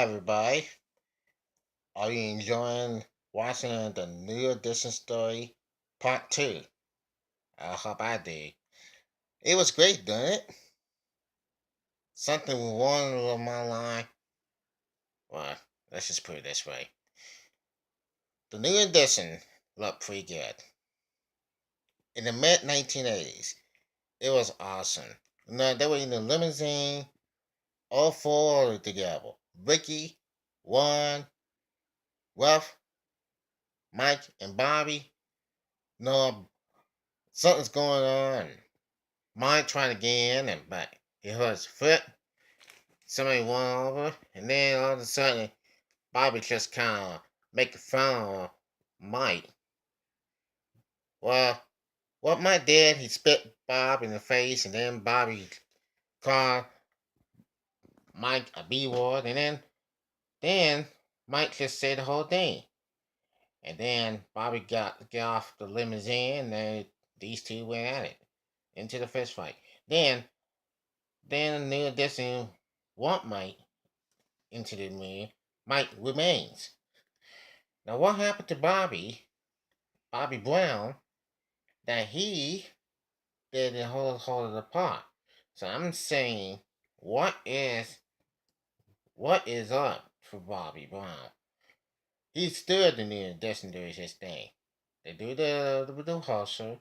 Everybody. Are you enjoying watching the new edition story part two? I hope I did. It was great, didn't it? Something wrong with my line. Well, let's just put it this way. The new edition looked pretty good. In the mid 1980s, it was awesome. They were in the limousine, all four together. Ricky, Juan, Ruff, Mike, and Bobby. No, something's going on. Mike trying to get in, but he hurt his foot. Somebody won over, and then all of a sudden, Bobby just kind of make a fun of Mike. Well, what Mike did, he spit Bob in the face, and then Bobby called Mike a B word, and then Mike just said the whole thing. And then Bobby get off the limousine, and then these two went at it into the fist fight. Then the new addition want Mike into the movie. Mike remains. Now, what happened to Bobby Brown, that he did the whole of the part? So I'm saying, what is up for Bobby Brown? He stood in the addition to his thing. They do the hustle,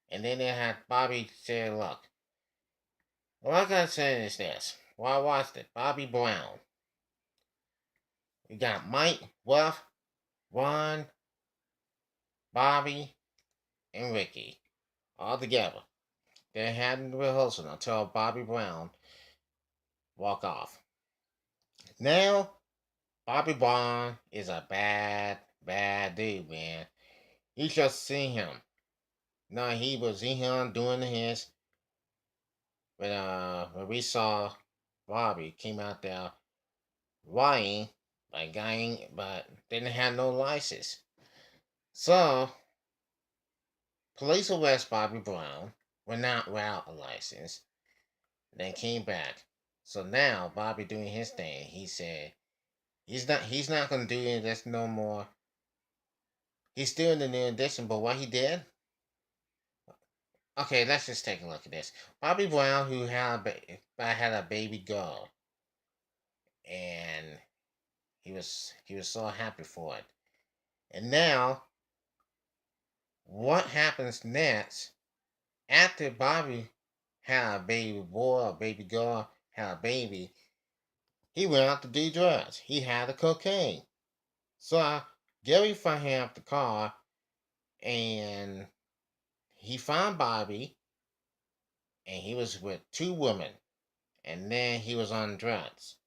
and then they had Bobby say, "Look, what I gotta say is this. Well, I watched it. Bobby Brown. We got Mike, Ruff, Ron, Bobby, and Ricky all together. They hadn't rehearsed until Bobby Brown walked off. Now, Bobby Brown is a bad dude, man. You should see him. No, he was in here doing his when we saw Bobby came out there lying by gang, but didn't have no license. So police arrest Bobby Brown, were not without a license, then came back. So now Bobby doing his thing. He said he's not gonna do this no more. He's still in the new edition, but what he did? Okay, let's just take a look at this. Bobby Brown, who had a baby girl, and he was so happy for it. And now, what happens next after Bobby had a baby boy or baby girl, had a baby? He went out to do drugs. He had the cocaine. So Gary found him at the car, and he found Bobby, and he was with two women, and then he was on drugs.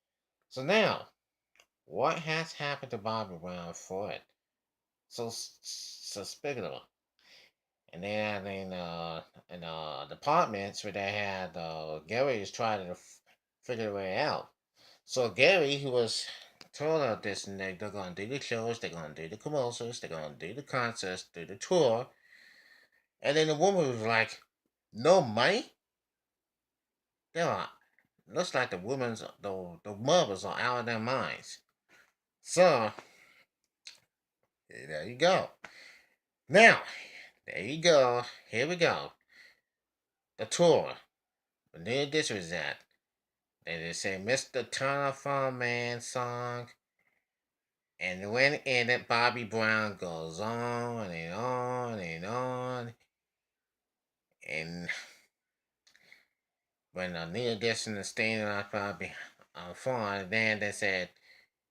So now, what has happened to Bobby Brown for it? So suspicious. And then in departments where they had Gary is trying to figure a way out. So Gary, who was told of this, and they're going to do the shows, they're going to do the commercials, they're going to do the concerts, do the tour, and then the woman was like, "No money." They're like, looks like the mothers are out of their minds. So there you go. Now, there you go. Here we go. The tour. The new this was that. They say Mr. Turner Farm Man song. And when in it, Bobby Brown goes on and on and on. And when the new edition is standing on Bobby phone, then they said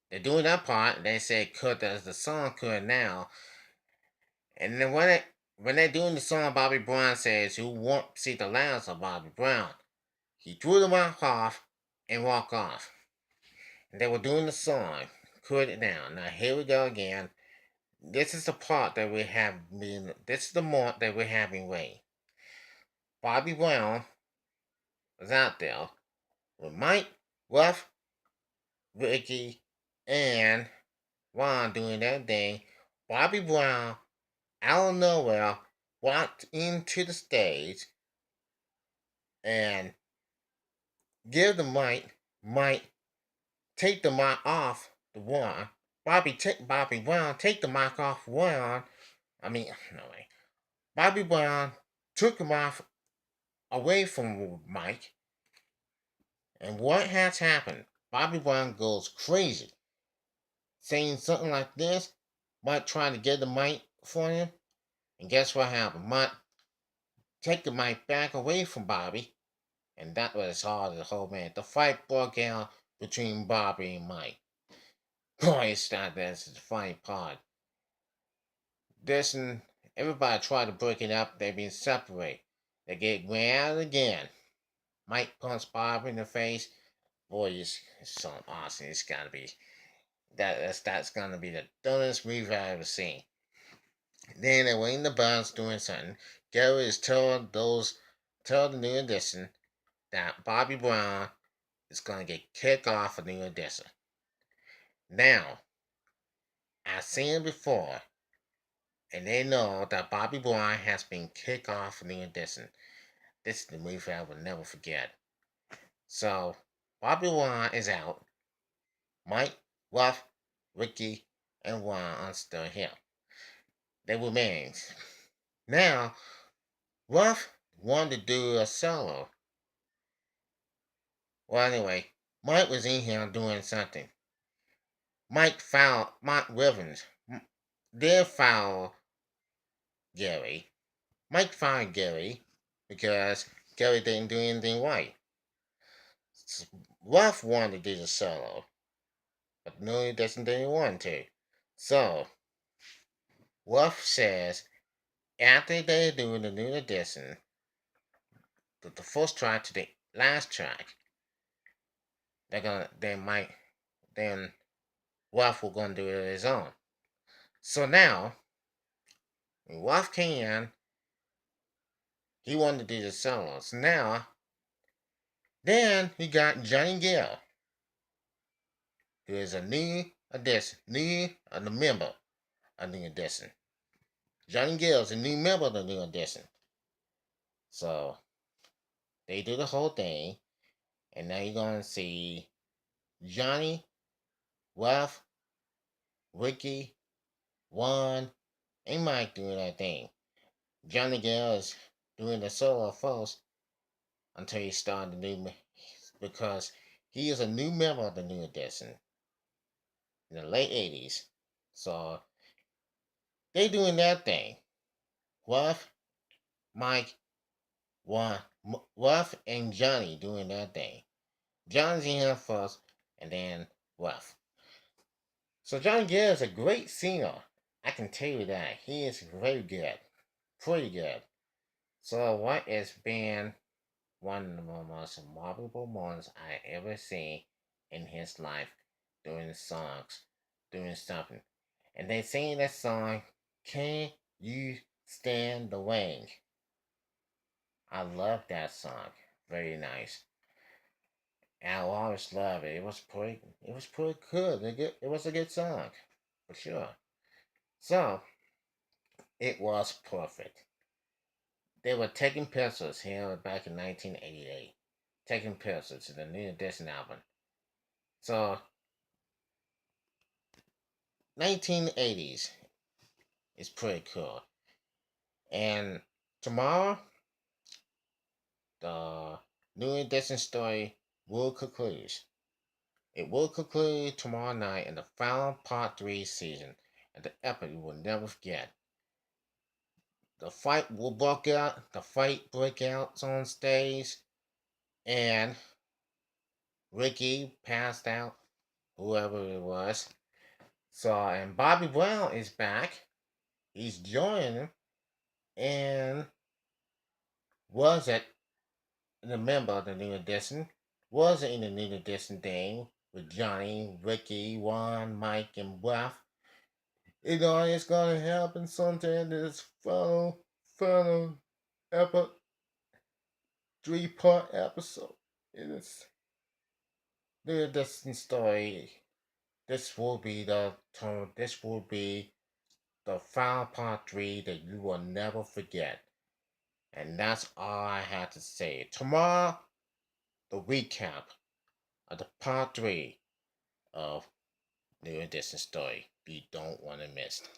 they're doing that part. They said cut as the song cut now. And then when they're doing the song, Bobby Brown says, "Who won't see the last of Bobby Brown?" He threw the mic off and walked off. And they were doing the song, cut it down. Now here we go again. This is the part that we have been. This is the part that we're having wait. Bobby Brown was out there with Mike, Ruff, Ricky, and Ron doing their thing. Bobby Brown, out of nowhere, walked into the stage and give the Mike take the mic off the one. Bobby Brown take the mic off one. I mean, no way. Bobby Brown took the mic away from Mike, and what has happened? Bobby Brown goes crazy, saying something like this. Mike trying to get the mic for him, and guess what happened? Mike take the mic back away from Bobby, and that was hard the whole man. The fight broke out between Bobby and Mike. Boy, it's not that's the funny part. This and everybody tried to break it up. They've been separated. They get mad again. Mike punched Bob in the face. Boy, it's so awesome. It's gotta be that's gonna be the dumbest movie I've ever seen. Then they were in the bus doing something. Gary is tell the new edition that Bobby Brown is gonna get kicked off of new edition. Now, I've seen it before, and they know that Bobby Brown has been kicked off of new edition. This is the movie I will never forget. So, Bobby Brown is out. Mike, Ruff, Ricky, and Juan are still here. They remain. Now, Ruff wanted to do a solo. Well, anyway, Mike was in here doing something. Mike Rivens did foul Gary. Mike fired Gary because Gary didn't do anything right. Ruff wanted to do the solo, but no, he didn't want to. So, Ruff says after they do the new edition, the first track to the last track, then Ruff will gonna do it his own. So now, when Ruff came in, he wanted to do the solos. Now, then he got Johnny Gill, who is a member of New Edition. Johnny Gill is a new member of the New Edition. So they do the whole thing, and now you're gonna see Johnny, Ruff, Ricky, Juan, and Mike doing that thing. Johnny Gill is doing the solo first until he started the new because he is a new member of the New Edition in the late 80s. So they doing that thing. Ruff, Mike, Ruff, and Johnny doing that thing. Johnny's in here first, and then Ruff. So Johnny Gill is a great singer. I can tell you that. He is very good. Pretty good. So what has been one of the most remarkable moments I ever seen in his life doing songs, doing something. And they sing that song, Can You Stand the Rain? I love that song. Very nice. And I always love it. It was pretty good. It was a good song. For sure. So it was perfect. They were taking pictures here back in 1988. Taking pictures to the new edition album. So 1980s is pretty cool. And tomorrow, the new edition story will conclude. It will conclude tomorrow night in the final part 3 season, and the epic you will never forget. The fight break out on stage, and Ricky passed out, whoever it was. So, and Bobby Brown is back. He's joining him, and was it the member of the new edition? Was it in the new edition thing with Johnny, Ricky, Juan, Mike, and Ruff? It's gonna happen sometime in this final epic 3-part episode. It is the distant story. This will be the final part 3 that you will never forget. And that's all I had to say. Tomorrow, the recap of the part 3 of New and Distant Story. You don't want to miss it.